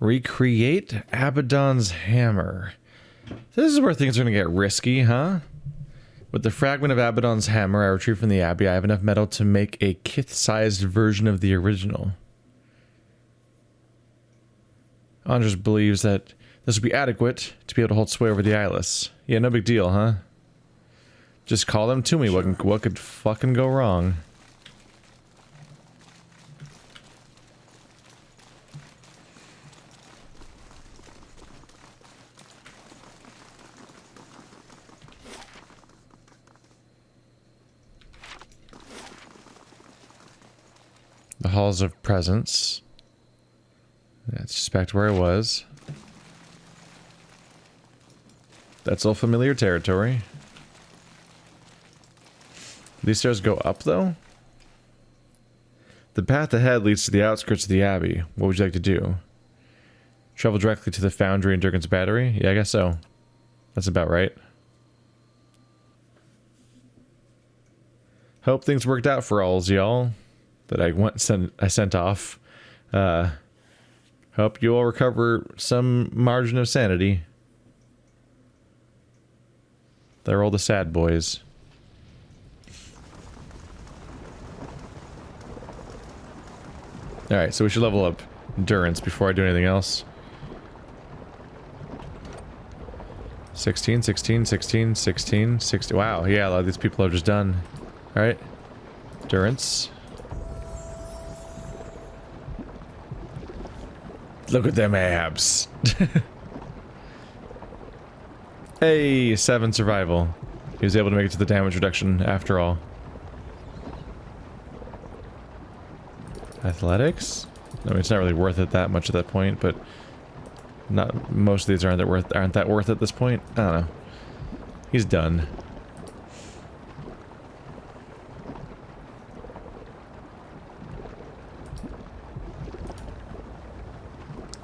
Recreate Abaddon's hammer. This is where things are going to get risky, huh? With the fragment of Abaddon's hammer I retrieved from the Abbey, I have enough metal to make a kith-sized version of the original. Andres believes that this will be adequate to be able to hold sway over the Eyeless. Yeah, no big deal, huh? Just call them to me. Sure. What could fucking go wrong? The Halls of Presence. That's just back to where I was. That's all familiar territory. These stairs go up, though? The path ahead leads to the outskirts of the Abbey. What would you like to do? Travel directly to the foundry in Durgan's Battery? Yeah, I guess so. That's about right. Hope things worked out for alls, y'all. That I sent off. Hope you all recover some margin of sanity. They're all the sad boys. Alright, so we should level up endurance before I do anything else. 16, 16, 16, 16, 16. Wow, yeah, a lot of these people are just done. Alright. Endurance. Look at them abs. Hey, 7 survival. He was able to make it to the damage reduction after all. Athletics? I mean, it's not really worth it that much at that point, but not most of these aren't that worth at this point. I don't know. He's done.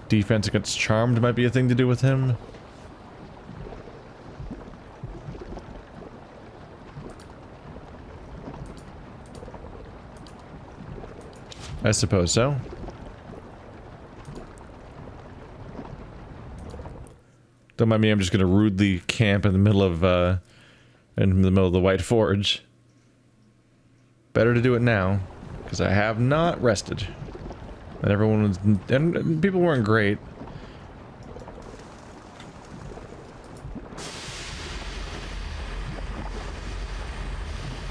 Defense against Charmed might be a thing to do with him. I suppose so. Don't mind me, I'm just gonna rudely camp in the middle of the White Forge. Better to do it now, because I have not rested. And everyone was, and people weren't great.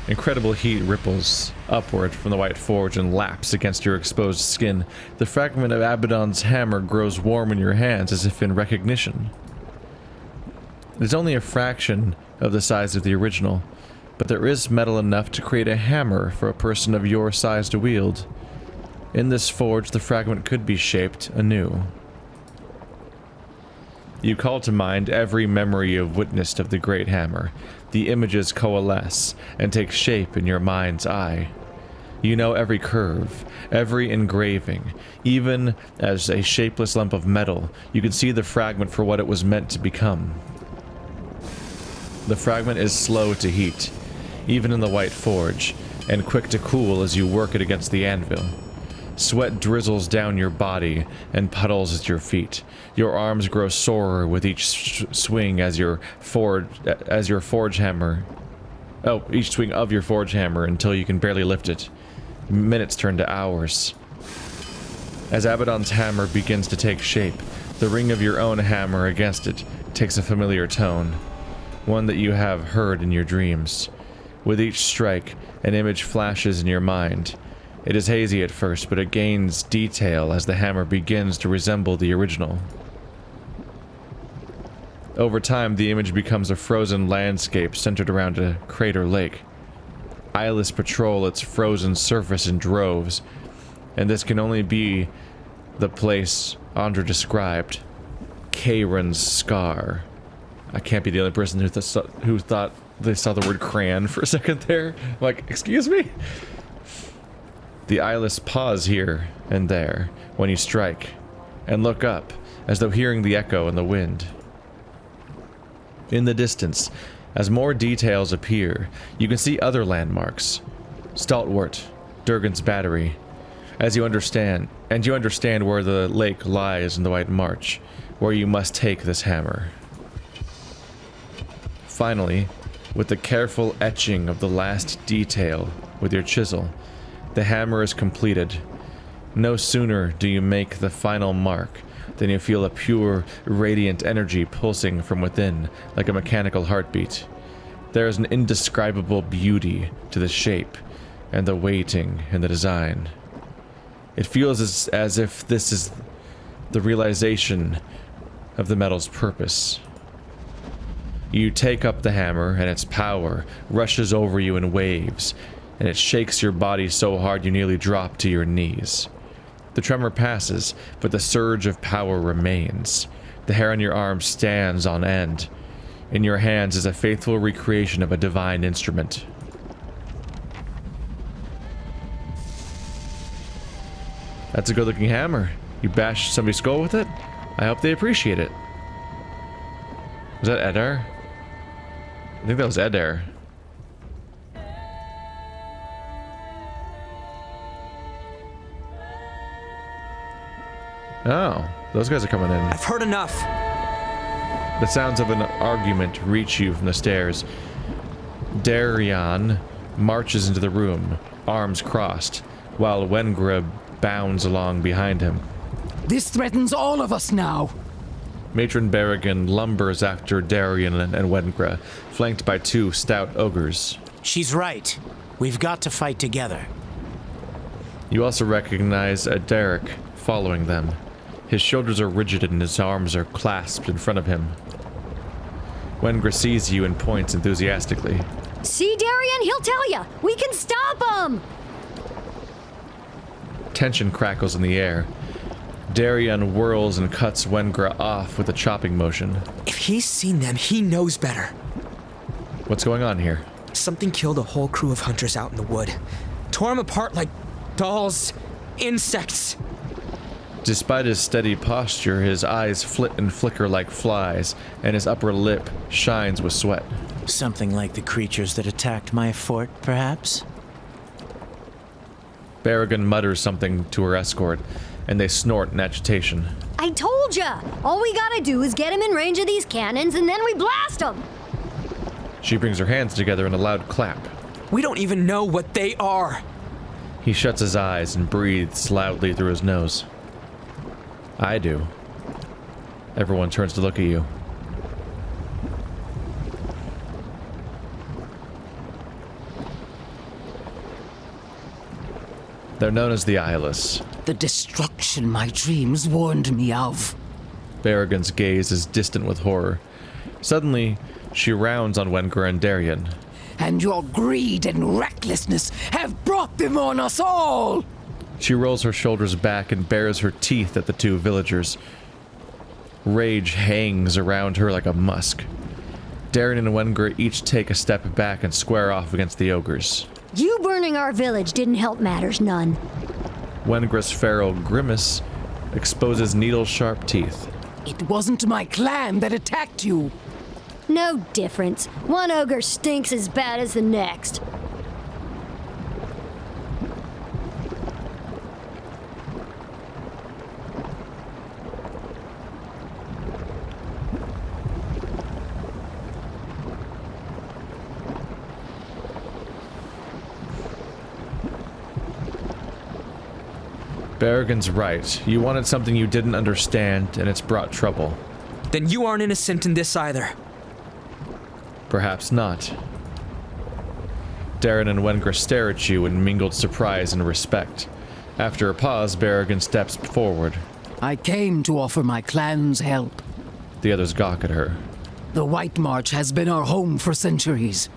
Incredible heat ripples upward from the White Forge and laps against your exposed skin. The fragment of Abaddon's hammer grows warm in your hands as if in recognition. It is only a fraction of the size of the original, but there is metal enough to create a hammer for a person of your size to wield. In this forge, the fragment could be shaped anew. You call to mind every memory you've witnessed of the Great Hammer. The images coalesce and take shape in your mind's eye. You know every curve, every engraving. Even as a shapeless lump of metal, you can see the fragment for what it was meant to become. The fragment is slow to heat, even in the White Forge, and quick to cool as you work it against the anvil. Sweat drizzles down your body and puddles at your feet. Your arms grow sorer with each swing as your forge hammer. Oh, each swing of your forge hammer until you can barely lift it. Minutes turn to hours. As Abaddon's hammer begins to take shape, the ring of your own hammer against it takes a familiar tone, one that you have heard in your dreams. With each strike, an image flashes in your mind. It is hazy at first, but it gains detail as the hammer begins to resemble the original. Over time, the image becomes a frozen landscape centered around a crater lake. Eyeless patrol its frozen surface in droves, and this can only be the place Andra described. Kayron's Scar. I can't be the only person who thought they saw the word crayon for a second there. Like, excuse me? The Eyeless pause here and there when you strike, and look up, as though hearing the echo in the wind. In the distance, as more details appear, you can see other landmarks. Stalwart, Durgan's Battery, you understand where the lake lies in the White March, where you must take this hammer. Finally, with the careful etching of the last detail with your chisel, the hammer is completed. No sooner do you make the final mark than you feel a pure, radiant energy pulsing from within like a mechanical heartbeat. There is an indescribable beauty to the shape and the weighting and the design. It feels as if this is the realization of the metal's purpose. You take up the hammer, and its power rushes over you in waves, and it shakes your body so hard you nearly drop to your knees. The tremor passes, but the surge of power remains. The hair on your arm stands on end. In your hands is a faithful recreation of a divine instrument. That's a good-looking hammer. You bashed somebody's skull with it? I hope they appreciate it. Was that Edar? I think that was Edar. Oh, those guys are coming in. I've heard enough. The sounds of an argument reach you from the stairs. Darian marches into the room, arms crossed, while Wengra bounds along behind him. This threatens all of us now. Matron Berrigan lumbers after Darian and Wengra, flanked by two stout ogres. She's right. We've got to fight together. You also recognize a Derek following them. His shoulders are rigid and his arms are clasped in front of him. Wengra sees you and points enthusiastically. See, Darian? He'll tell ya! We can stop him! Tension crackles in the air. Darian whirls and cuts Wengra off with a chopping motion. If he's seen them, he knows better. What's going on here? Something killed a whole crew of hunters out in the wood. Tore them apart like dolls, insects. Despite his steady posture, his eyes flit and flicker like flies, and his upper lip shines with sweat. Something like the creatures that attacked my fort, perhaps? Berrigan mutters something to her escort, and they snort in agitation. I told ya! All we gotta do is get him in range of these cannons, and then we blast him! She brings her hands together in a loud clap. We don't even know what they are. He shuts his eyes and breathes loudly through his nose. I do. Everyone turns to look at you. They're known as the Eyeless. The destruction my dreams warned me of. Berrigan's gaze is distant with horror. Suddenly, she rounds on Wengra and Darian. And your greed and recklessness have brought them on us all! She rolls her shoulders back and bares her teeth at the two villagers. Rage hangs around her like a musk. Darian and Wengra each take a step back and square off against the ogres. You burning our village didn't help matters none. Wengra's feral grimace exposes needle-sharp teeth. It wasn't my clan that attacked you. No difference. One ogre stinks as bad as the next. Berrigan's right. You wanted something you didn't understand, and it's brought trouble. Then you aren't innocent in this either. Perhaps not. Darren and Wengra stare at you in mingled surprise and respect. After a pause, Berrigan steps forward. I came to offer my clan's help. The others gawk at her. The White March has been our home for centuries.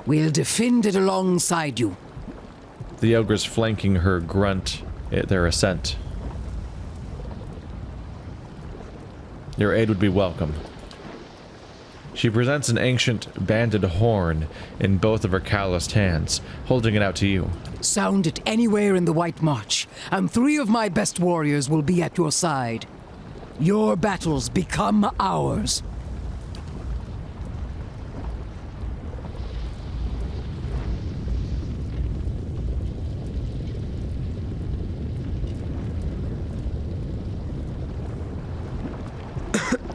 We'll defend it alongside you. The ogres flanking her grunt their assent. Your aid would be welcome. She presents an ancient banded horn in both of her calloused hands, holding it out to you. Sound it anywhere in the White March, and 3 of my best warriors will be at your side. Your battles become ours.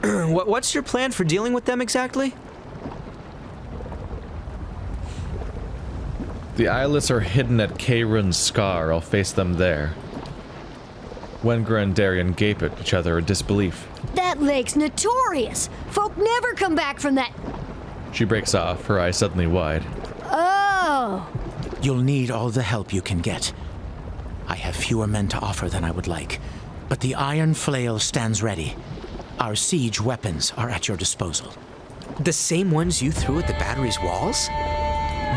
What's your plan for dealing with them exactly? The Eyeless are hidden at Karen's Scar. I'll face them there. Wenger and Darien gape at each other in disbelief. That lake's notorious. Folk never come back from that. She breaks off, her eyes suddenly wide. Oh. You'll need all the help you can get. I have fewer men to offer than I would like, but the iron flail stands ready. Our siege weapons are at your disposal. The same ones you threw at the battery's walls?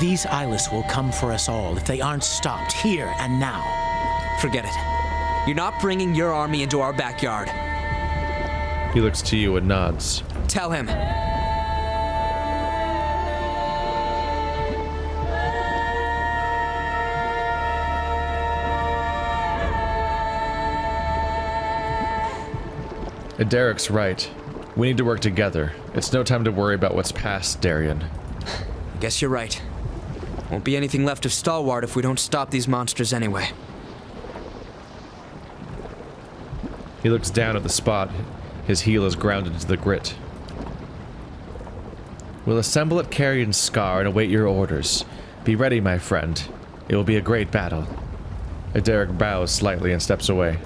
These Eyeless will come for us all if they aren't stopped here and now. Forget it. You're not bringing your army into our backyard. He looks to you and nods. Tell him. Derek's right. We need to work together. It's no time to worry about what's past, Darien. Guess you're right. Won't be anything left of Stalwart if we don't stop these monsters anyway. He looks down at the spot. His heel is grounded into the grit. We'll assemble at Carrion's Scar and await your orders. Be ready, my friend. It will be a great battle. Derek bows slightly and steps away.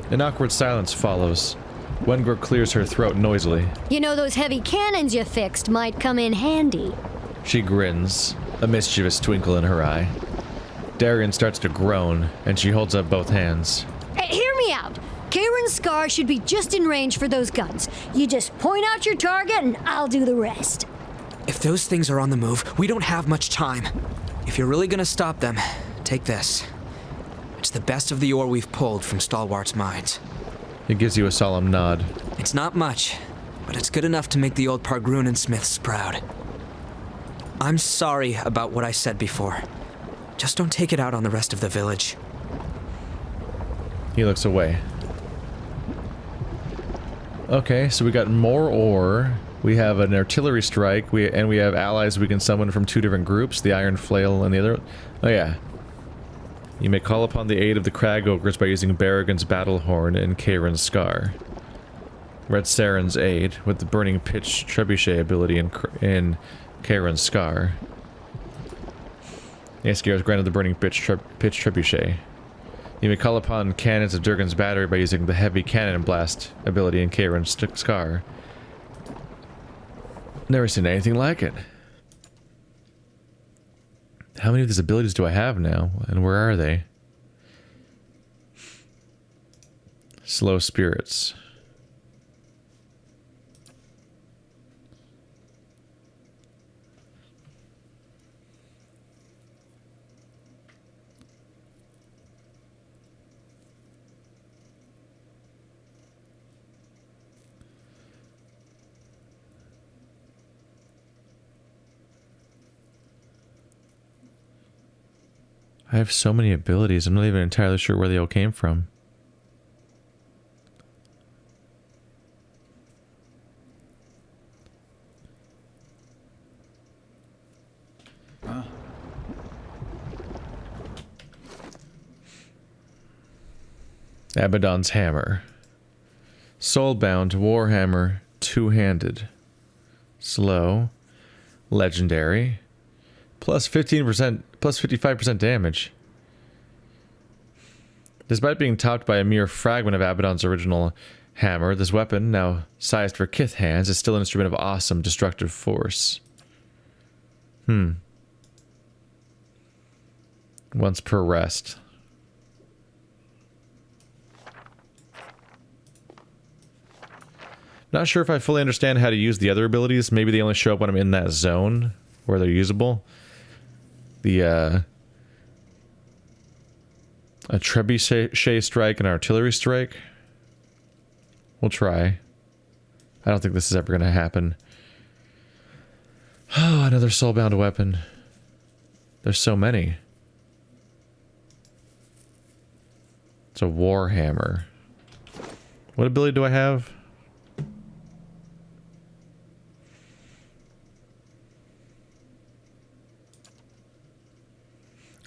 An awkward silence follows. Wenger clears her throat noisily. You know, those heavy cannons you fixed might come in handy. She grins, a mischievous twinkle in her eye. Darien starts to groan, and she holds up both hands. Hey, hear me out. Karen's Scar should be just in range for those guns. You just point out your target and I'll do the rest. If those things are on the move, we don't have much time. If you're really gonna stop them, take this. It's the best of the ore we've pulled from Stalwart's mines. He gives you a solemn nod. It's not much, but it's good enough to make the old Pargrunen Smiths proud. I'm sorry about what I said before. Just don't take it out on the rest of the village. He looks away. Okay, so we got more ore. We have an artillery strike, we have allies we can summon from two different groups, the Iron Flail and the other. Oh yeah. You may call upon the aid of the Crag Ogres by using Barrigan's Battle Horn and Karen's Scar. Red Saren's aid with the Burning Pitch Trebuchet ability in Karen's Scar. Aesir is granted the Burning Pitch Trebuchet. You may call upon cannons of Durgan's Battery by using the Heavy Cannon Blast ability in Karen's Scar. Never seen anything like it. How many of these abilities do I have now? And where are they? Slow Spirits. I have so many abilities, I'm not even entirely sure where they all came from. Abaddon's Hammer. Soulbound Warhammer, two-handed. Slow. Legendary. Plus 15%, plus 55% damage. Despite being topped by a mere fragment of Abaddon's original hammer, this weapon, now sized for Kith hands, is still an instrument of awesome destructive force. Once per rest. Not sure if I fully understand how to use the other abilities. Maybe they only show up when I'm in that zone where they're usable. A trebuchet strike and artillery strike. We'll try. I don't think this is ever going to happen. Oh, another soulbound weapon. There's so many. It's a warhammer. What ability do I have?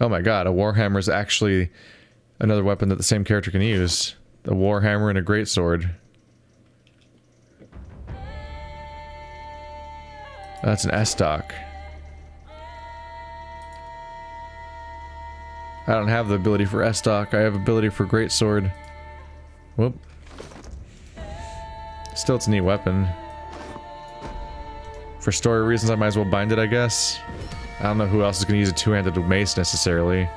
Oh my god, a warhammer is actually another weapon that the same character can use. A warhammer and a greatsword. That's an S-stock. I don't have the ability for S-stock. I have ability for greatsword. Whoop. Still, it's a neat weapon. For story reasons, I might as well bind it, I guess. I don't know who else is going to use a two-handed mace, necessarily.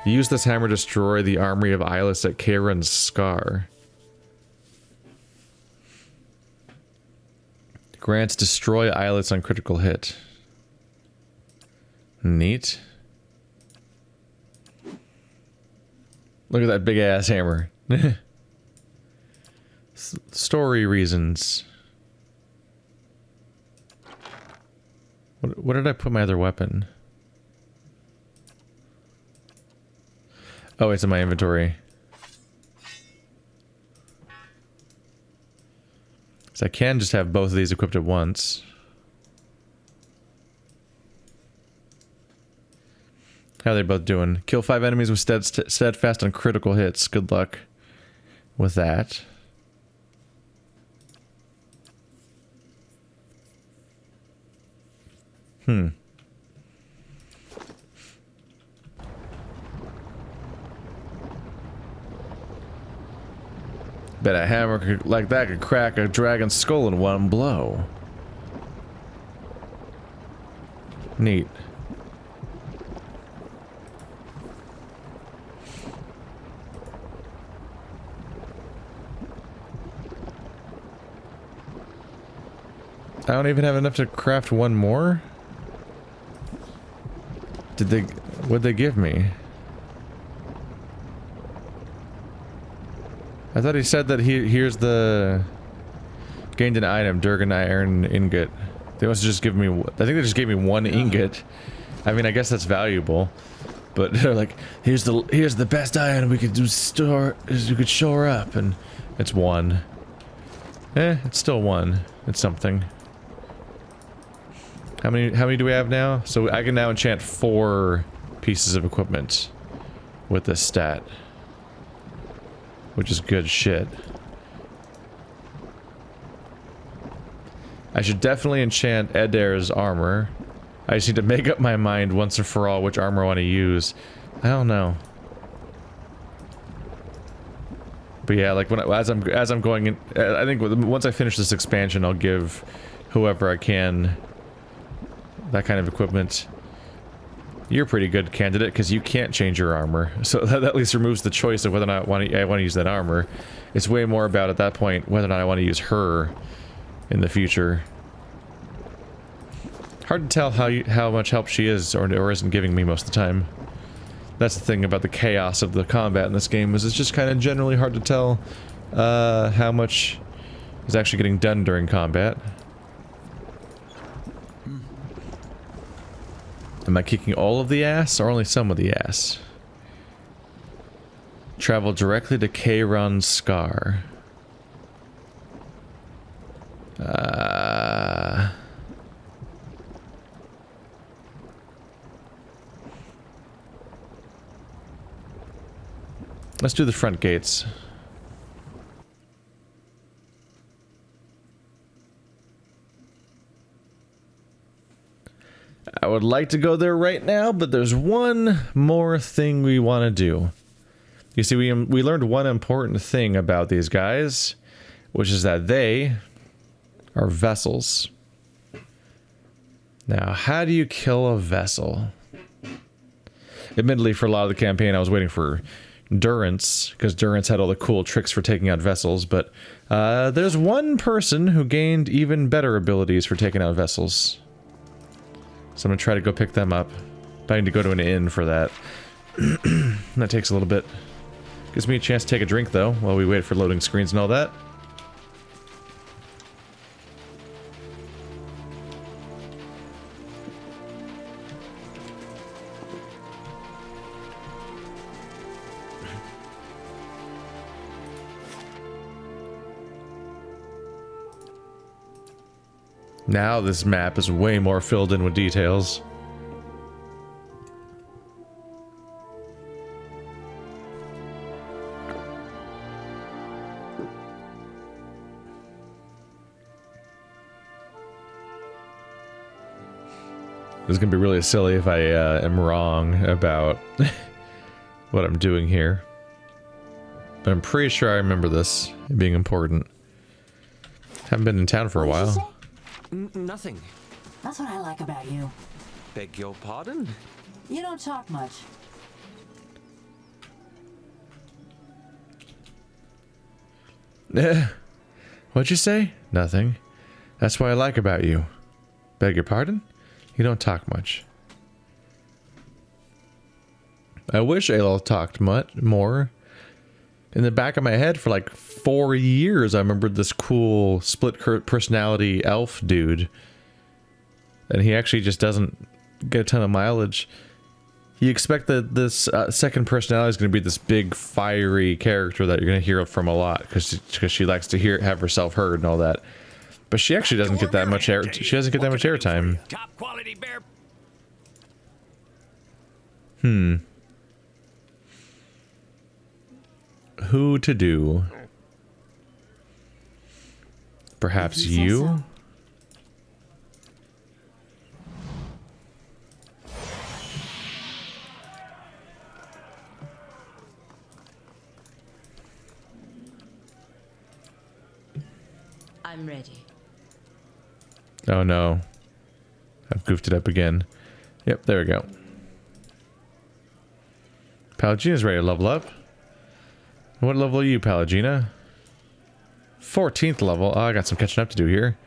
Use this hammer to destroy the armory of Eyeless at Kayron's Scar. Grants destroy Eyeless on critical hit. Neat. Look at that big-ass hammer. Story reasons. What did I put my other weapon? Oh, it's in my inventory. So I can just have both of these equipped at once. How are they both doing? Kill 5 enemies with steadfast on critical hits. Good luck with that. Bet a hammer like that could crack a dragon's skull in one blow. Neat. I don't even have enough to craft one more? What'd they give me? I thought he said that here's the gained an item, Durgan iron ingot. They must just give me, I think they just gave me one ingot. I mean, I guess that's valuable, but they're like, here's the best item we could you could shore up, and it's one. It's still one. It's something. How many do we have now? So I can now enchant 4 pieces of equipment with this stat. Which is good shit. I should definitely enchant Edair's armor. I just need to make up my mind once and for all which armor I want to use. I don't know. But yeah, like as I'm going in, I think once I finish this expansion, I'll give whoever I can that kind of equipment. You're a pretty good candidate because you can't change your armor, so that at least removes the choice of whether or not I want to use that armor. It's way more about, at that point, whether or not I want to use her in the future. Hard to tell how much help she is or isn't giving me most of the time. That's the thing about the chaos of the combat in this game, is it's just kind of generally hard to tell how much is actually getting done during combat. Am I kicking all of the ass or only some of the ass? Travel directly to Kayron's Scar. Let's do the front gates. I would like to go there right now, but there's one more thing we want to do. You see, we learned one important thing about these guys, which is that they are vessels. Now, how do you kill a vessel? Admittedly, for a lot of the campaign, I was waiting for Durance, because Durance had all the cool tricks for taking out vessels, but there's one person who gained even better abilities for taking out vessels. So I'm gonna try to go pick them up. But I need to go to an inn for that. That takes a little bit. Gives me a chance to take a drink, though, while we wait for loading screens and all that. Now this map is way more filled in with details. This is gonna be really silly if I am wrong about what I'm doing here. But I'm pretty sure I remember this being important. Haven't been in town for a while. Nothing. That's what I like about you. Beg your pardon? You don't talk much. What'd you say? Nothing. That's what I like about you. Beg your pardon? You don't talk much. I wish Aloth talked much more. In the back of my head for like 4 years, I remembered this cool split personality elf dude. And he actually just doesn't get a ton of mileage. You expect that this second personality is going to be this big, fiery character that you're going to hear from a lot because she likes to have herself heard and all that. But she actually doesn't get that much air. She doesn't get that much airtime. Top quality bear. Who to do? Perhaps you? I'm ready. Oh no. I've goofed it up again. Yep, there we go. Palagina's ready to level up. What level are you, Palagina? 14th level. Oh, I got some catching up to do here.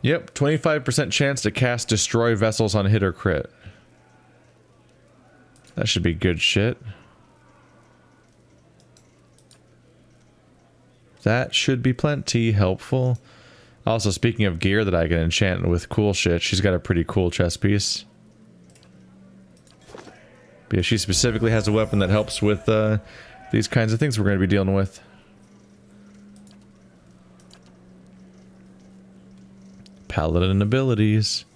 Yep, 25% chance to cast destroy vessels on hit or crit. That should be good shit. That should be plenty helpful. Also, speaking of gear that I can enchant with cool shit, she's got a pretty cool chest piece. But yeah, she specifically has a weapon that helps with these kinds of things we're going to be dealing with. Paladin abilities.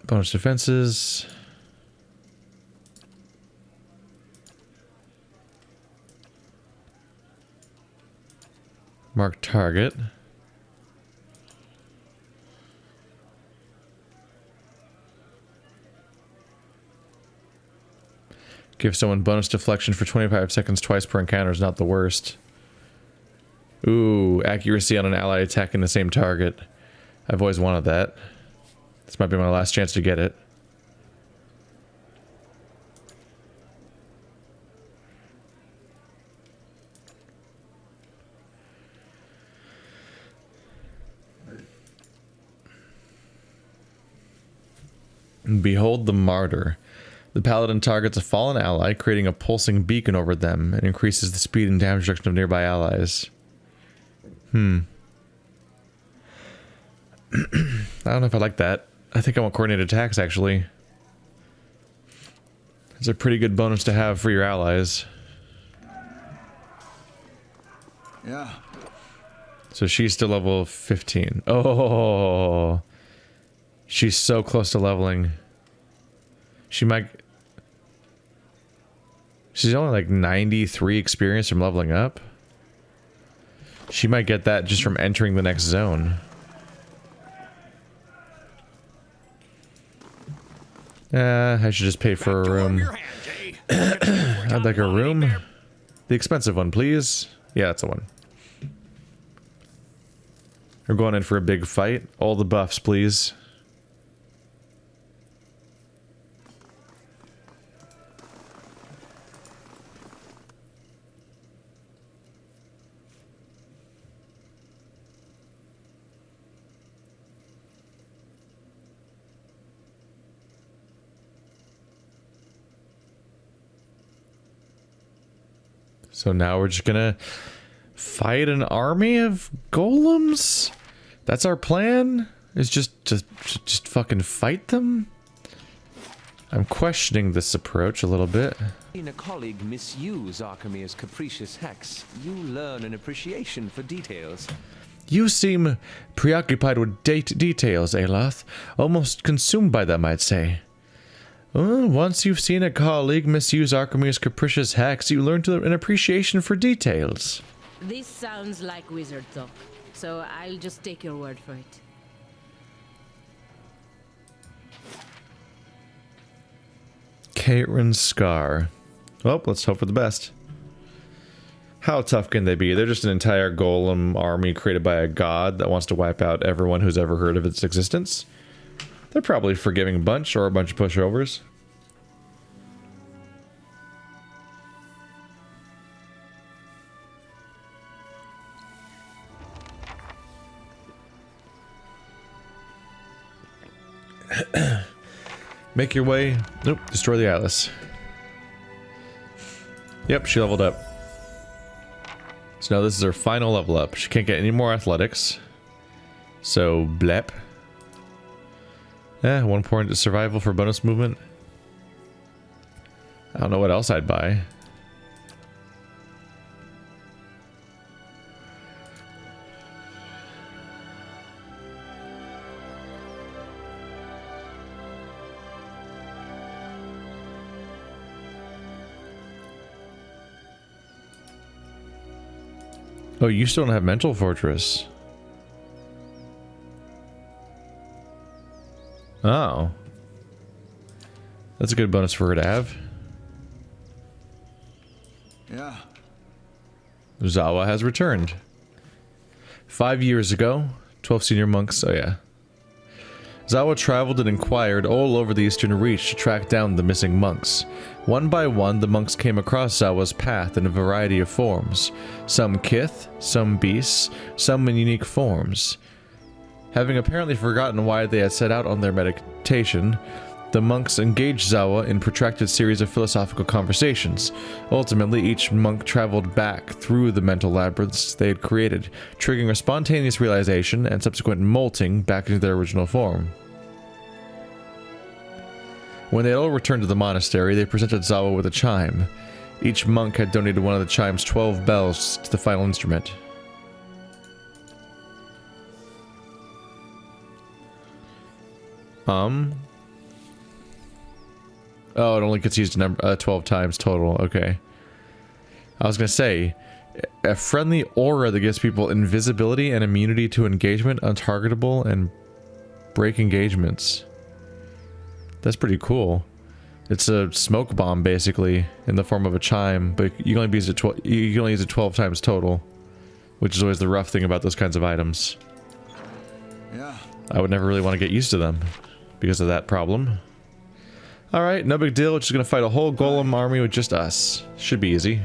Bonus defenses. Mark target. Give someone bonus deflection for 25 seconds twice per encounter is not the worst. Ooh, accuracy on an ally attacking the same target. I've always wanted that. This might be my last chance to get it. Behold the Martyr. The paladin targets a fallen ally, creating a pulsing beacon over them, and increases the speed and damage reduction of nearby allies. I don't know if I like that. I think I want coordinated attacks, actually. It's a pretty good bonus to have for your allies. Yeah. So she's still level 15. Oh, she's so close to leveling. She might... She's only like 93 experience from leveling up. She might get that just from entering the next zone. I should just pay for a room. I'd like a room. The expensive one, please. Yeah, that's the one. We're going in for a big fight. All the buffs, please. So now we're just gonna fight an army of golems? That's our plan? Is just to fucking fight them? I'm questioning this approach a little bit. Seeing a colleague misuse Archimede's capricious hex, you learn an appreciation for details. You seem preoccupied with details, Aloth. Almost consumed by them, I'd say. Once you've seen a colleague misuse Archimede's capricious hex, you learn an appreciation for details. This sounds like wizard talk. so I'll just take your word for it. Caitlin's Scar. Well, let's hope for the best. How tough can they be? They're just an entire golem army created by a god that wants to wipe out everyone who's ever heard of its existence. They're probably a forgiving bunch or a bunch of pushovers. Make your way. Nope, destroy the Eyeless. Yep, she leveled up. So now this is her final level up. She can't get any more athletics. So, blep. 1 point to survival for bonus movement. I don't know what else I'd buy. Oh, you still don't have Mental Fortress. Oh. That's a good bonus for her to have. Yeah. Zawa has returned. 5 years ago, 12 senior monks, oh yeah. Zawa traveled and inquired all over the Eastern Reach to track down the missing monks. One by one, the monks came across Zawa's path in a variety of forms. Some kith, some beasts, some in unique forms. Having apparently forgotten why they had set out on their meditation, the monks engaged Zawa in a protracted series of philosophical conversations. Ultimately, each monk traveled back through the mental labyrinths they had created, triggering a spontaneous realization and subsequent molting back into their original form. When they all returned to the monastery, they presented Zawa with a chime. Each monk had donated one of the chime's 12 bells to the final instrument. Oh, it only gets used 12 times total. Okay. I was gonna say, a friendly aura that gives people invisibility and immunity to engagement, untargetable, and break engagements. That's pretty cool. It's a smoke bomb, basically, in the form of a chime, but you can only use it 12 times total, which is always the rough thing about those kinds of items. Yeah. I would never really want to get used to them because of that problem. Alright, no big deal. We're just gonna fight a whole golem army with just us. Should be easy.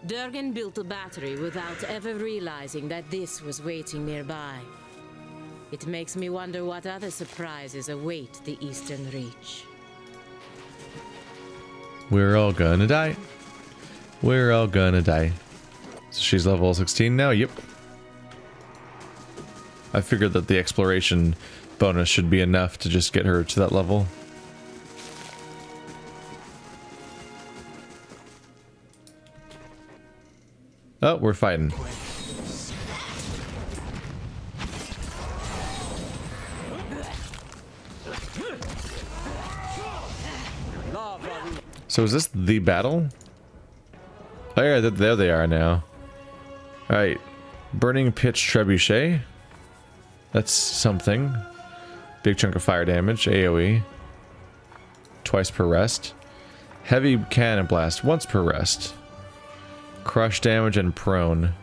Durgan built a battery without ever realizing that this was waiting nearby. It makes me wonder what other surprises await the Eastern Reach. We're all gonna die. We're all gonna die. So she's level 16 now? Yep. I figured that the exploration bonus should be enough to just get her to that level. Oh, we're fighting. So is this the battle? Oh yeah, there they are now. Alright. Burning Pitch Trebuchet. That's something. Big chunk of fire damage, AoE. Twice per rest. Heavy Cannon Blast, once per rest. Crush damage and prone.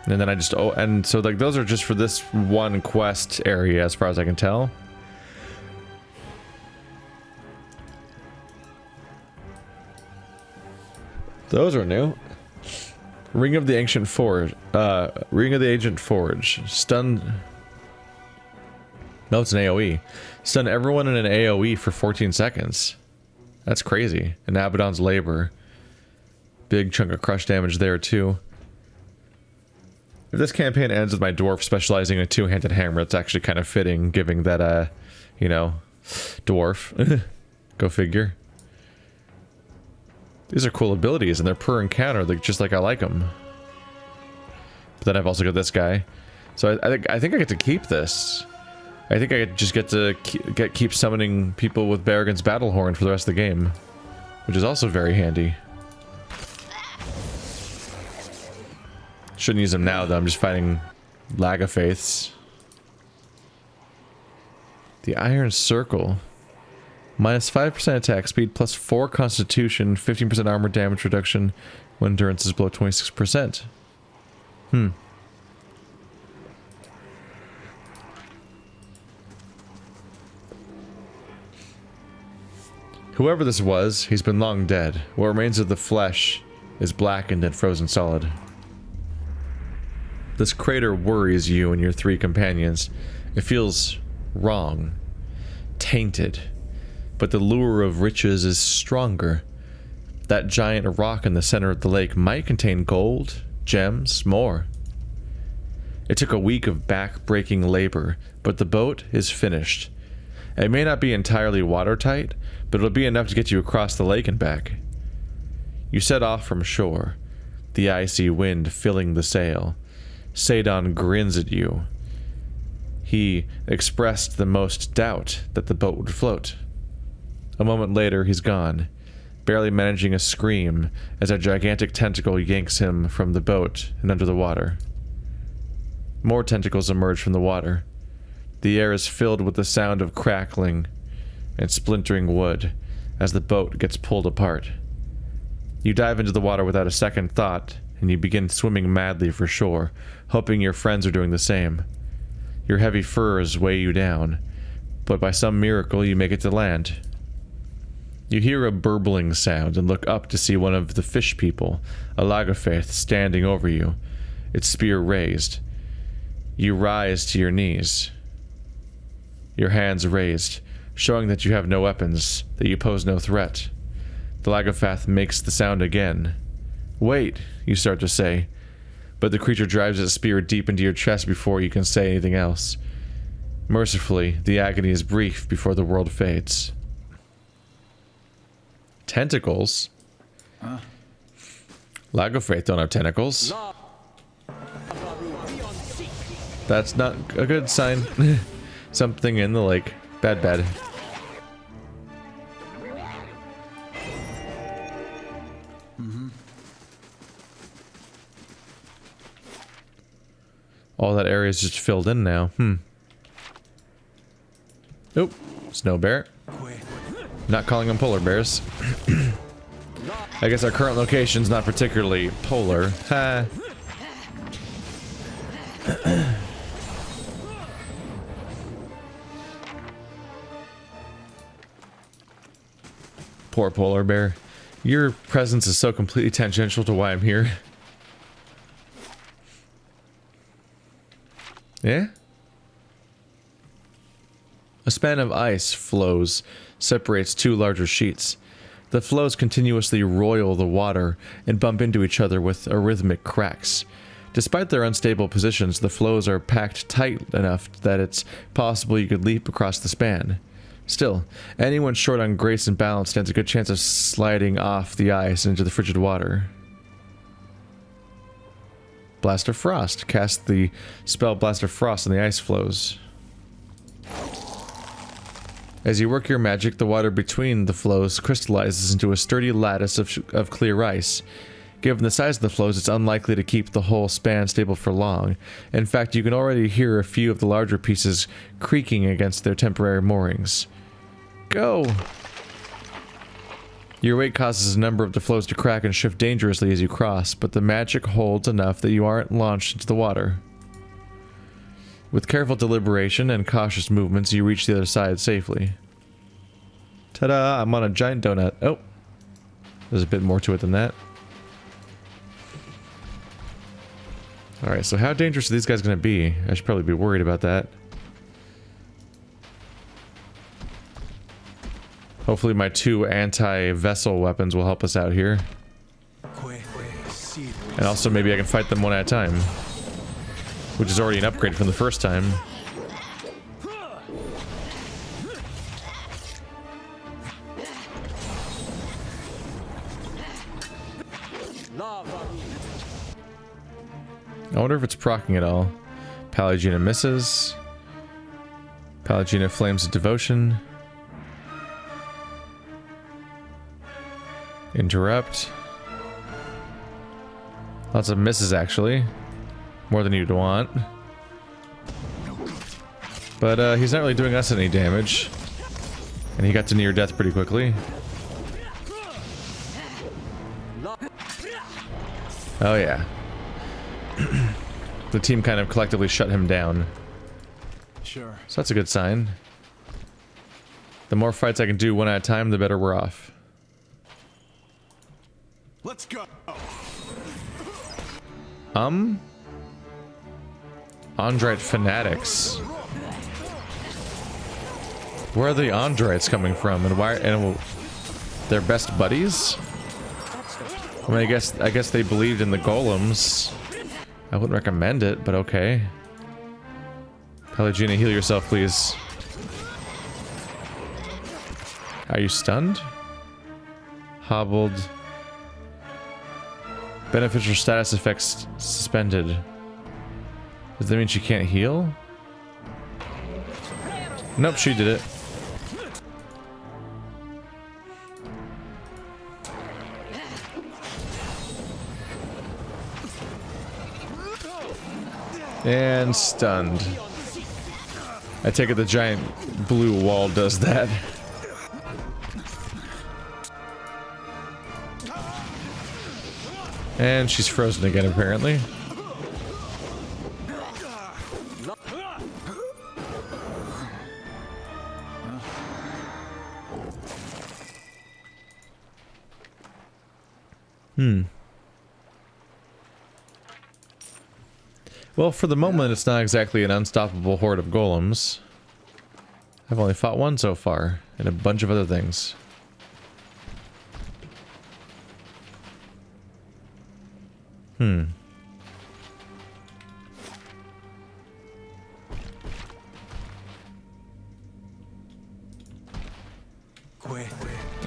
And then I just, oh, and so like those are just for this one quest area as far as I can tell. Those are new. Ring of the Ancient Forge. Ring of the Ancient Forge. Stun. No, it's an AoE. Stun everyone in an AoE for 14 seconds. That's crazy. And Abaddon's Labor. Big chunk of crush damage there too. If this campaign ends with my dwarf specializing in a two-handed hammer, it's actually kind of fitting, given that, you know, dwarf. Go figure. These are cool abilities, and they're per encounter, like, just like I like them. But then I've also got this guy. So I think I get to keep this. I think I just get to keep summoning people with Barragan's battle horn for the rest of the game, which is also very handy. Shouldn't use them now though, I'm just fighting Lagafaiths. The Iron Circle. Minus 5% attack speed, plus 4 constitution, 15% armor damage reduction when endurance is below 26%. Whoever this was, he's been long dead. What remains of the flesh is blackened and frozen solid. This crater worries you and your 3 companions. It feels wrong, tainted, but the lure of riches is stronger. That giant rock in the center of the lake might contain gold, gems, more. It took a week of back-breaking labor, but the boat is finished. It may not be entirely watertight, but it'll be enough to get you across the lake and back. You set off from shore, the icy wind filling the sail. Sadon grins at you. He expressed the most doubt that the boat would float. A moment later, he's gone, barely managing a scream as a gigantic tentacle yanks him from the boat and under the water. More tentacles emerge from the water. The air is filled with the sound of crackling and splintering wood as the boat gets pulled apart. You dive into the water without a second thought, and you begin swimming madly for shore, hoping your friends are doing the same. Your heavy furs weigh you down, but by some miracle you make it to land. You hear a burbling sound and look up to see one of the fish people, a Lagafaith, standing over you, its spear raised. You rise to your knees, your hands raised, showing that you have no weapons, that you pose no threat. The Lagafaith makes the sound again. Wait, you start to say, but the creature drives its spear deep into your chest before you can say anything else. Mercifully, the agony is brief before the world fades. Tentacles? Huh? Lagafaith don't have tentacles. That's not a good sign. Something in the lake. Bad, bad. All that area is just filled in now. Oh, snow bear. Not calling them polar bears. I guess our current location's not particularly polar. Ha. Poor polar bear. Your presence is so completely tangential to why I'm here. Yeah? A span of ice flows, separates 2 larger sheets. The flows continuously roil the water and bump into each other with arrhythmic cracks. Despite their unstable positions, the flows are packed tight enough that it's possible you could leap across the span. Still, anyone short on grace and balance stands a good chance of sliding off the ice into the frigid water. Blast of Frost. Cast the spell Blast of Frost on the ice flows. As you work your magic, the water between the flows crystallizes into a sturdy lattice of clear ice. Given the size of the flows, it's unlikely to keep the whole span stable for long. In fact, you can already hear a few of the larger pieces creaking against their temporary moorings. Go! Your weight causes a number of the flows to crack and shift dangerously as you cross, but the magic holds enough that you aren't launched into the water. With careful deliberation and cautious movements, you reach the other side safely. Ta-da! I'm on a giant donut. Oh! There's a bit more to it than that. Alright, so how dangerous are these guys going to be? I should probably be worried about that. Hopefully my 2 anti-vessel weapons will help us out here. And also maybe I can fight them one at a time. Which is already an upgrade from the first time. I wonder if it's proccing at all. Pallegina misses. Pallegina Flames of Devotion. Interrupt. Lots of misses, actually. More than you'd want. But he's not really doing us any damage. And he got to near death pretty quickly. Oh yeah. The team kind of collectively shut him down. Sure. So that's a good sign. The more fights I can do one at a time, the better we're off. Let's go. Android fanatics. Where are the Androids coming from, and why? And they're best buddies? I mean, I guess they believed in the golems. I wouldn't recommend it, but okay. Pallegina, heal yourself, please. Are you stunned? Hobbled. Beneficial status effects suspended. Does that mean she can't heal? Nope, she did it. And stunned. I take it the giant blue wall does that. And she's frozen again, apparently. Well, for the moment, it's not exactly an unstoppable horde of golems. I've only fought one so far, and a bunch of other things.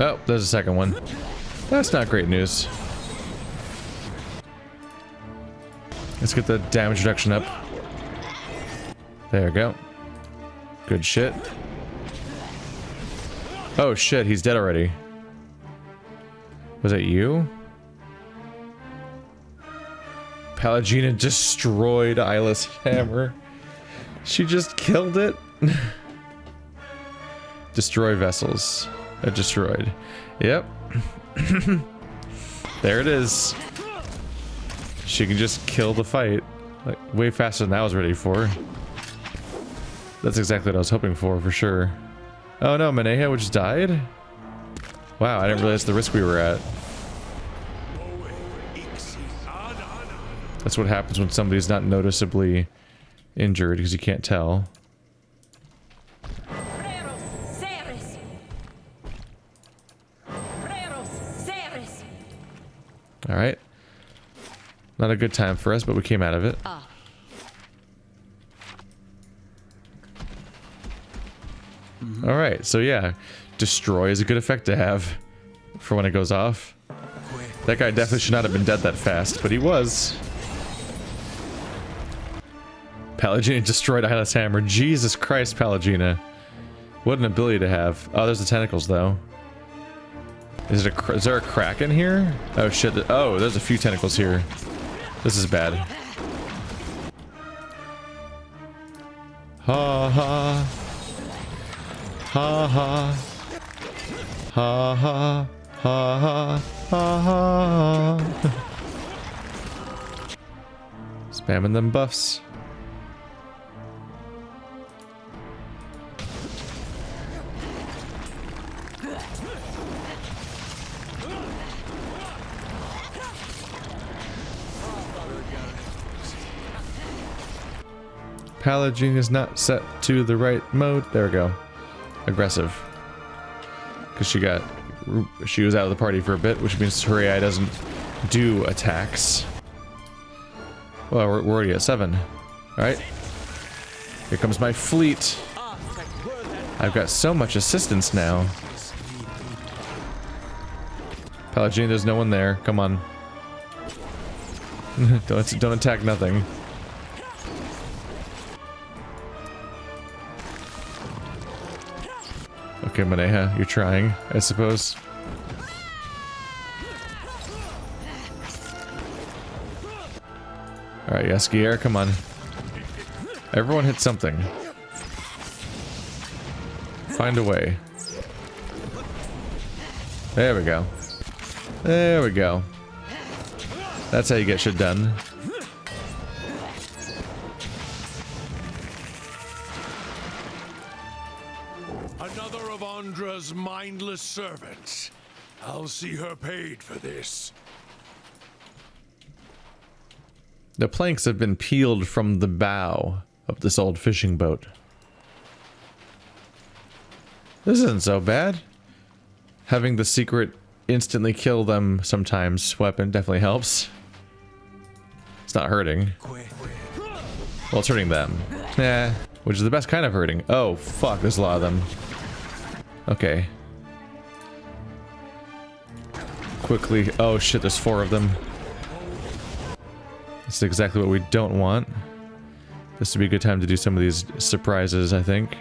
Oh, there's a second one. That's not great news. Let's get the damage reduction up. There we go. Good shit. Oh shit, he's dead already. Was it you? Pallegina destroyed Eyeless hammer. She just killed it. Destroy vessels. Destroyed. Yep. There it is. She can just kill the fight. Like, way faster than I was ready for. That's exactly what I was hoping for sure. Oh no, Maneha just died? Wow, I didn't realize the risk we were at. That's what happens when somebody's not noticeably injured, because you can't tell. Alright. Not a good time for us, but we came out of it. Alright, so yeah. Destroy is a good effect to have for when it goes off. That guy definitely should not have been dead that fast, but he was. Pallegina destroyed Eyeless hammer. Jesus Christ, Pallegina. What an ability to have. Oh, there's the tentacles, though. Is there a crack in here? Oh shit, oh, there's a few tentacles here. This is bad. Ha ha. Ha ha. Ha ha. Ha ha. Ha ha. Spamming them buffs. Pallegina is not set to the right mode. There we go. Aggressive. Because she was out of the party for a bit, which means her AI doesn't do attacks. Well, we're already at 7. Alright. Here comes my fleet. I've got so much assistance now. Pallegina, there's no one there. Come on. Don't attack nothing. Okay, Maneha, you're trying, I suppose. Alright, Yaskier, come on. Everyone hit something. Find a way. There we go. There we go. That's how you get shit done. Another of Andra's mindless servants. I'll see her paid for this. The planks have been peeled from the bow of this old fishing boat. This isn't so bad. Having the secret instantly kill them sometimes weapon definitely helps. It's not hurting. Well, it's hurting them. Nah, which is the best kind of hurting. Oh, fuck, there's a lot of them. Okay. Quickly. Oh shit, there's 4 of them. This is exactly what we don't want. This would be a good time to do some of these surprises, I think.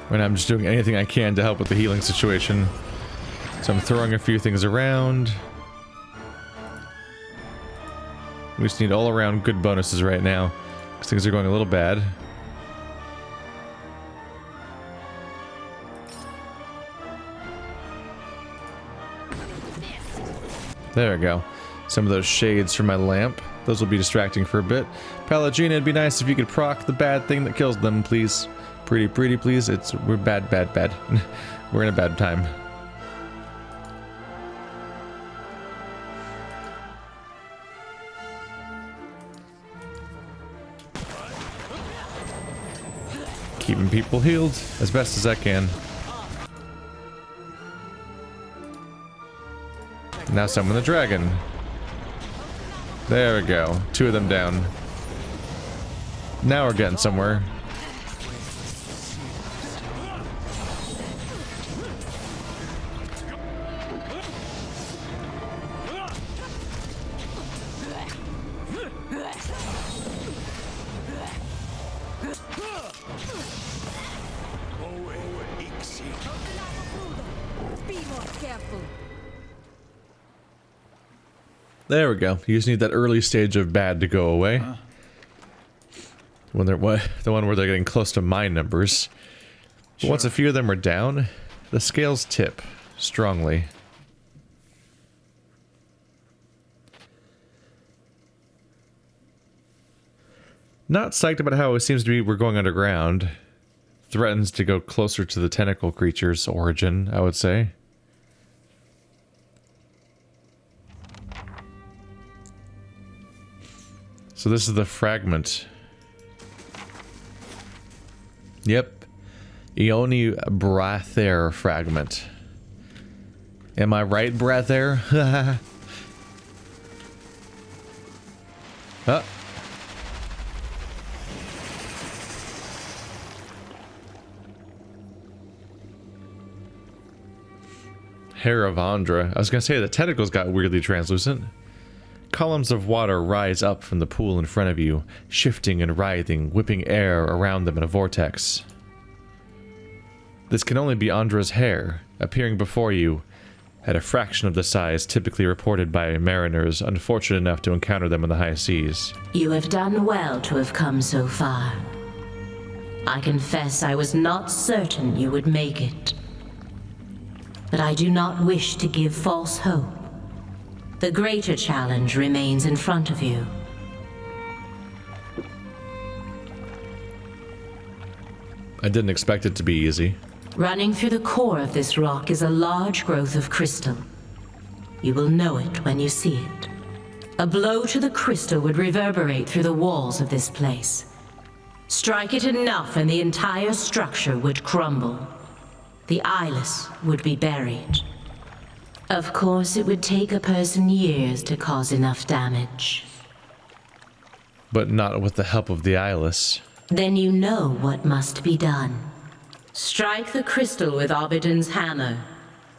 When I'm just doing anything I can to help with the healing situation. So I'm throwing a few things around. We just need all around good bonuses right now, because things are going a little bad. There we go. Some of those shades from my lamp. Those will be distracting for a bit. Pallegina, it'd be nice if you could proc the bad thing that kills them, please. Pretty, please. We're bad. We're in a bad time. Keeping people healed as best as I can. Now summon the dragon. There we go. 2 of them down. Now we're getting somewhere. There we go. You just need that early stage of bad to go away. When they're the one where they're getting close to my numbers. But once a few of them are down, the scales tip strongly. Not psyched about how it seems to be we're going underground. Threatens to go closer to the tentacle creature's origin, I would say. So this is the fragment. Yep. Eoni Brathair fragment. Am I right, Brathair? Oh. Hair of Andra. I was gonna say the tentacles got weirdly translucent. Columns of water rise up from the pool in front of you, shifting and writhing, whipping air around them in a vortex. This can only be Andra's hair, appearing before you at a fraction of the size typically reported by mariners unfortunate enough to encounter them in the high seas. You have done well to have come so far. I confess I was not certain you would make it. But I do not wish to give false hope. The greater challenge remains in front of you. I didn't expect it to be easy. Running through the core of this rock is a large growth of crystal. You will know it when you see it. A blow to the crystal would reverberate through the walls of this place. Strike it enough and the entire structure would crumble. The Eyeless would be buried. Of course, it would take a person years to cause enough damage. But not with the help of the Eyeless. Then you know what must be done. Strike the crystal with Obsidian's hammer.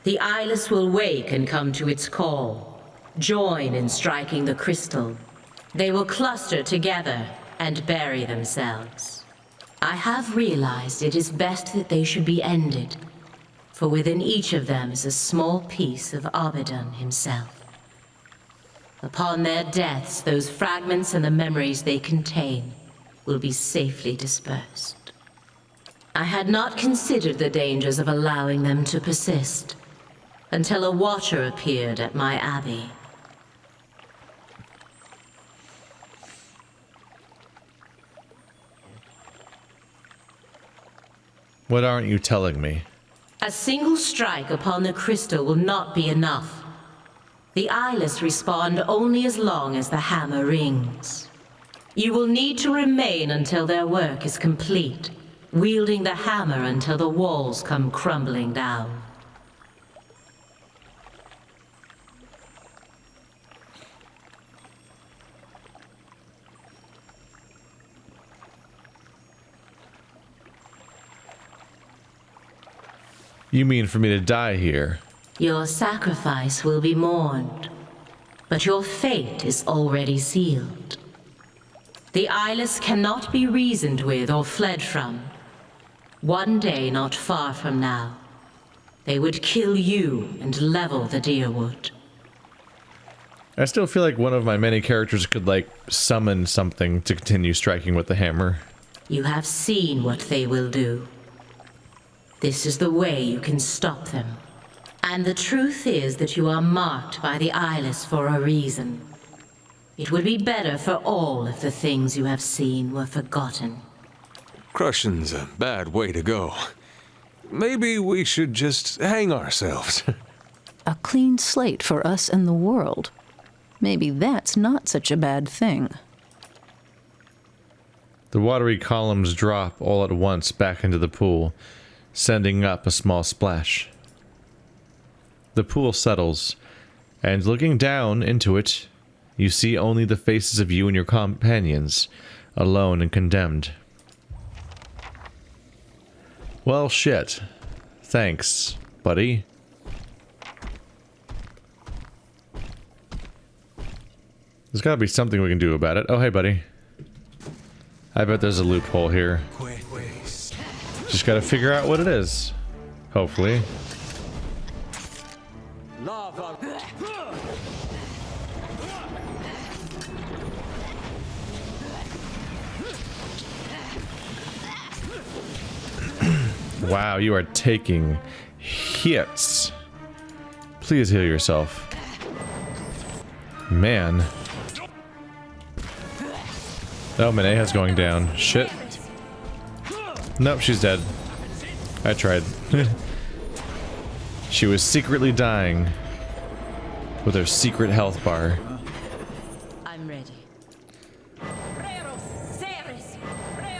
The Eyeless will wake and come to its call. Join in striking the crystal. They will cluster together and bury themselves. I have realized it is best that they should be ended, for within each of them is a small piece of Obsidian himself. Upon their deaths, those fragments and the memories they contain will be safely dispersed. I had not considered the dangers of allowing them to persist, until a watcher appeared at my abbey. What aren't you telling me? A single strike upon the crystal will not be enough. The Eyeless respond only as long as the hammer rings. You will need to remain until their work is complete, wielding the hammer until the walls come crumbling down. You mean for me to die here? Your sacrifice will be mourned, but your fate is already sealed. The Eyeless cannot be reasoned with or fled from. One day not far from now, they would kill you and level the Deerwood. I still feel like one of my many characters could, like, summon something to continue striking with the hammer. You have seen what they will do. This is the way you can stop them. And the truth is that you are marked by the Eyeless for a reason. It would be better for all if the things you have seen were forgotten. Crushing's a bad way to go. Maybe we should just hang ourselves. A clean slate for us and the world. Maybe that's not such a bad thing. The watery columns drop all at once back into the pool, sending up a small splash. The pool settles, and looking down into it, you see only the faces of you and your companions, alone and condemned. Well, shit. Thanks, buddy. There's gotta be something we can do about it. Oh, hey, buddy. I bet there's a loophole here. Just gotta figure out what it is. Hopefully. Wow, you are taking hits. Please heal yourself. Man. Oh, Maneha's going down. Shit. Nope, she's dead. I tried. She was secretly dying with her secret health bar. I'm ready.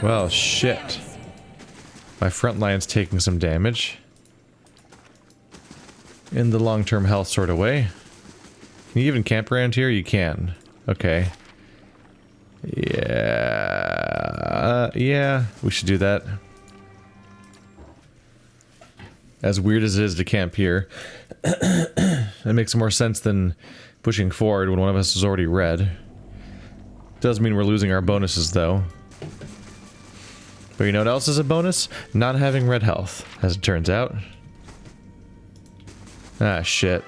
Well, shit. My front line's taking some damage. In the long-term health sort of way. Can you even camp around here? You can. Okay. Yeah. Yeah, we should do that. As weird as it is to camp here, it makes more sense than pushing forward when one of us is already red. Does mean we're losing our bonuses, though. But you know what else is a bonus? Not having red health, as it turns out. Ah, shit.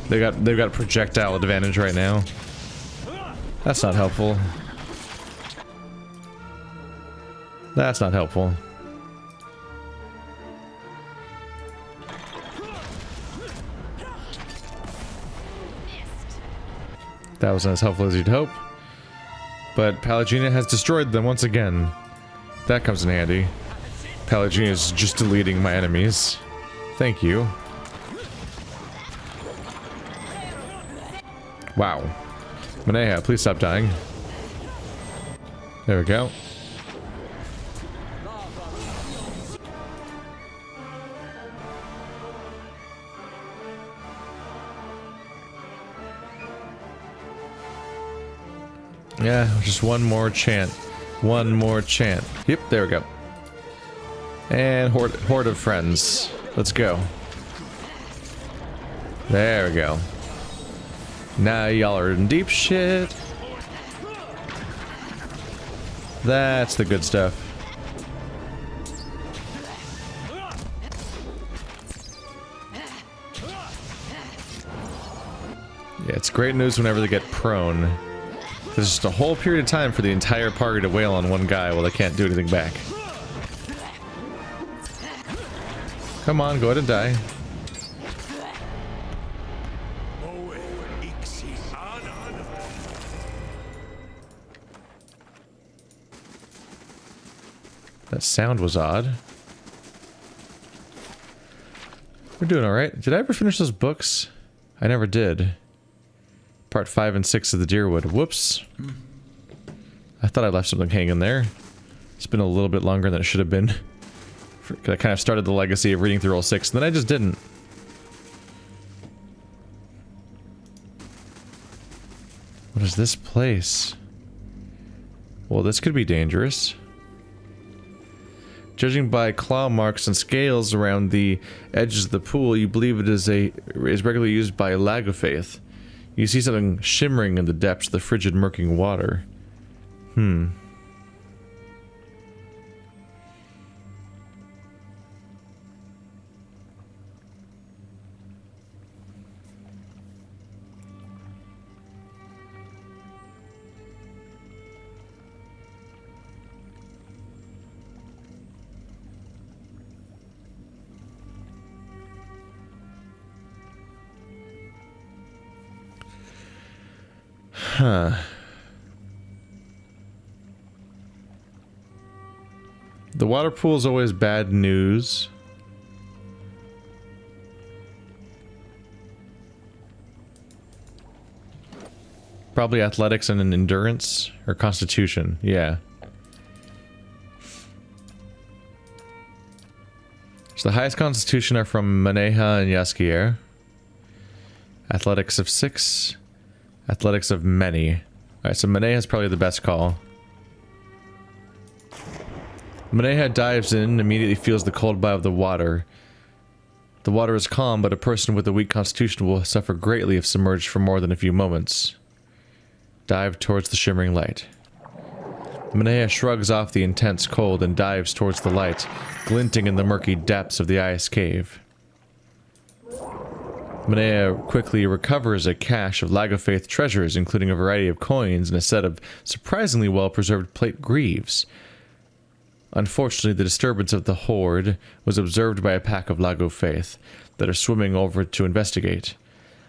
They've got projectile advantage right now. That's not helpful. That's not helpful. That wasn't as helpful as you'd hope. But Pallegina has destroyed them once again. That comes in handy. Pallegina is just deleting my enemies. Thank you. Wow. Maneha, please stop dying. There we go. Yeah, just one more chant. One more chant. Yep, there we go. And horde of friends. Let's go. There we go. Now y'all are in deep shit. That's the good stuff. Yeah, it's great news whenever they get prone. There's just a whole period of time for the entire party to wail on one guy while they can't do anything back. Come on, go ahead and die. That sound was odd. We're doing alright. Did I ever finish those books? I never did. Part 5 and 6 of the Deerwood. Whoops. I thought I left something hanging there. It's been a little bit longer than it should have been. I kind of started the legacy of reading through all 6, and then I just didn't. What is this place? Well, this could be dangerous. Judging by claw marks and scales around the edges of the pool, you believe it is regularly used by Lagofaith. You see something shimmering in the depths of the frigid, murky water. Huh. The water pool is always bad news. Probably athletics and an endurance or constitution. Yeah. So the highest constitution are from Maneha and Yaskier. Athletics of 6. Athletics of many. Alright, so Maneha is probably the best call. Maneha dives in and immediately feels the cold bite of the water. The water is calm, but a person with a weak constitution will suffer greatly if submerged for more than a few moments. Dive towards the shimmering light. Maneha shrugs off the intense cold and dives towards the light, glinting in the murky depths of the ice cave. Maneha quickly recovers a cache of Lagofaith treasures, including a variety of coins and a set of surprisingly well-preserved plate greaves. Unfortunately, the disturbance of the horde was observed by a pack of Lagofaith that are swimming over to investigate.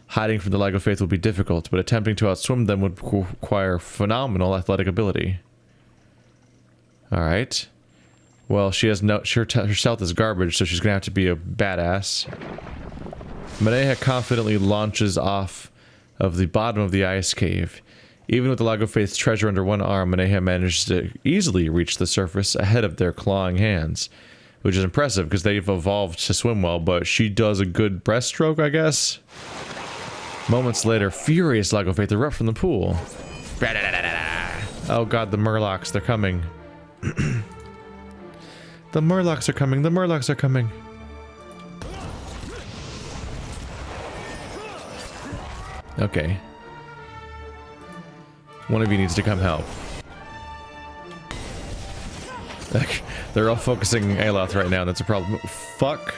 Hiding from the Lagofaith will be difficult, but attempting to outswim them would require phenomenal athletic ability. Alright. Well, she has no... her stealth is garbage, so she's gonna have to be a badass. Maneha confidently launches off of the bottom of the ice cave. Even with the Lagofaith's treasure under one arm, Maneha manages to easily reach the surface ahead of their clawing hands. Which is impressive, because they've evolved to swim well, but she does a good breaststroke, I guess? Moments later, furious Lagofaith erupt from the pool. Oh god, the Murlocs, they're coming. The Murlocs are coming, the Murlocs are coming. Okay. One of you needs to come help. They're all focusing Aloth right now, that's a problem. Fuck.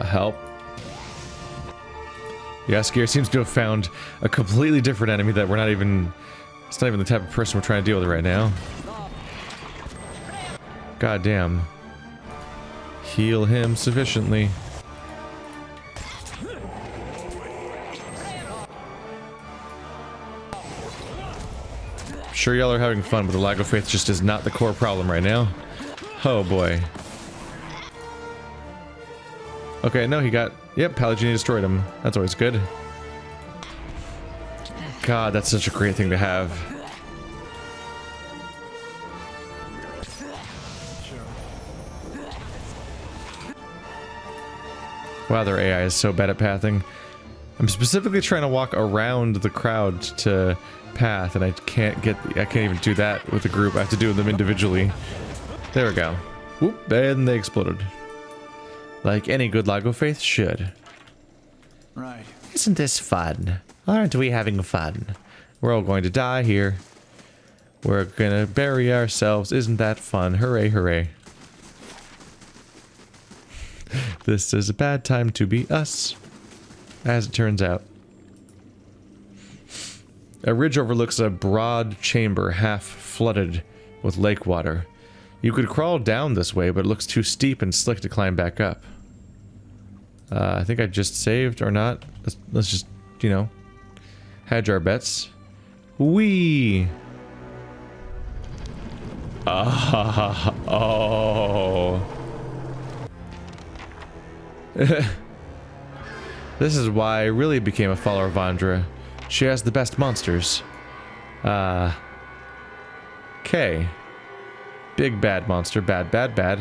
Help. Yaskier seems to have found a completely different enemy that we're not even... It's not even the type of person we're trying to deal with right now. God damn. Heal him sufficiently. Sure, y'all are having fun, but the Lagofaith just is not the core problem right now. Oh boy. Okay, no, he got... Yep, Pallegini destroyed him. That's always good. God, that's such a great thing to have. Wow, their AI is so bad at pathing. I'm specifically trying to walk around the crowd to path, and I can't even do that with a group. I have to do them individually. There we go. Whoop, and they exploded. Like any good Lago Faith should. Right. Isn't this fun? Aren't we having fun? We're all going to die here. We're gonna bury ourselves. Isn't that fun? Hooray, hooray. This is a bad time to be us, as it turns out. A ridge overlooks a broad chamber half flooded with lake water. You could crawl down this way, but it looks too steep and slick to climb back up. I think I just saved, or not. Let's just, you know, hedge our bets. Whee! Oh. This is why I really became a follower of Andra. She has the best monsters. Okay. Big bad monster. Bad, bad, bad.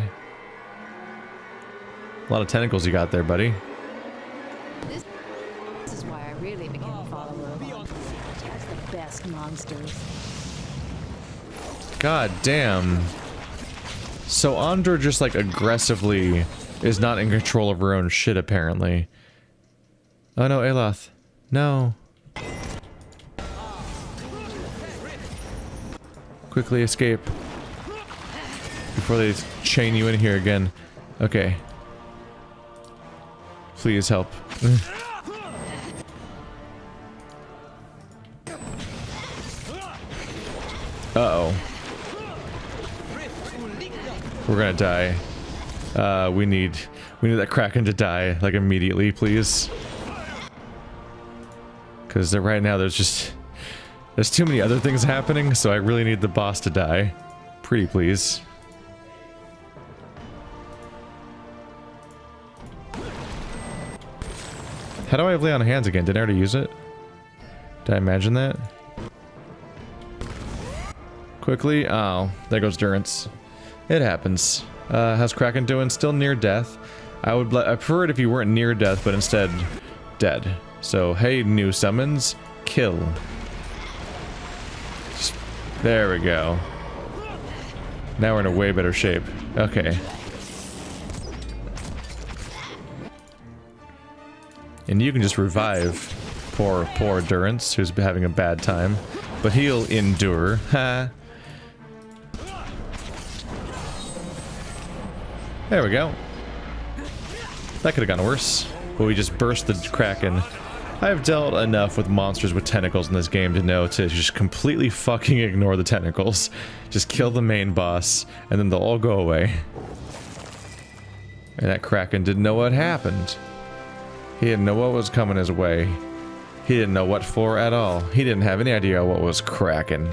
A lot of tentacles you got there, buddy. This is why I really became a follower of Andra. She has the best monsters. God damn. So Andra just like aggressively is not in control of her own shit, apparently. Oh no, Aloth. No. Quickly escape. Before they chain you in here again. Okay. Please help. Uh-oh. We're gonna die. We need that Kraken to die, like, immediately, please. Because right now there's too many other things happening, so I really need the boss to die. Pretty please. How do I have lay on hands again? Did I already use it? Did I imagine that? Quickly. Oh, there goes Durance. It happens. How's Kraken doing? Still near death. I prefer it if you weren't near death, but instead dead. So, hey, new summons, kill. There we go. Now we're in a way better shape. Okay. And you can just revive poor Durance, who's having a bad time. But he'll endure. Ha. There we go. That could have gone worse. But we just burst the Kraken. I've dealt enough with monsters with tentacles in this game to know to just completely fucking ignore the tentacles. Just kill the main boss, and then they'll all go away. And that Kraken didn't know what happened. He didn't know what was coming his way. He didn't know what for at all. He didn't have any idea what was cracking.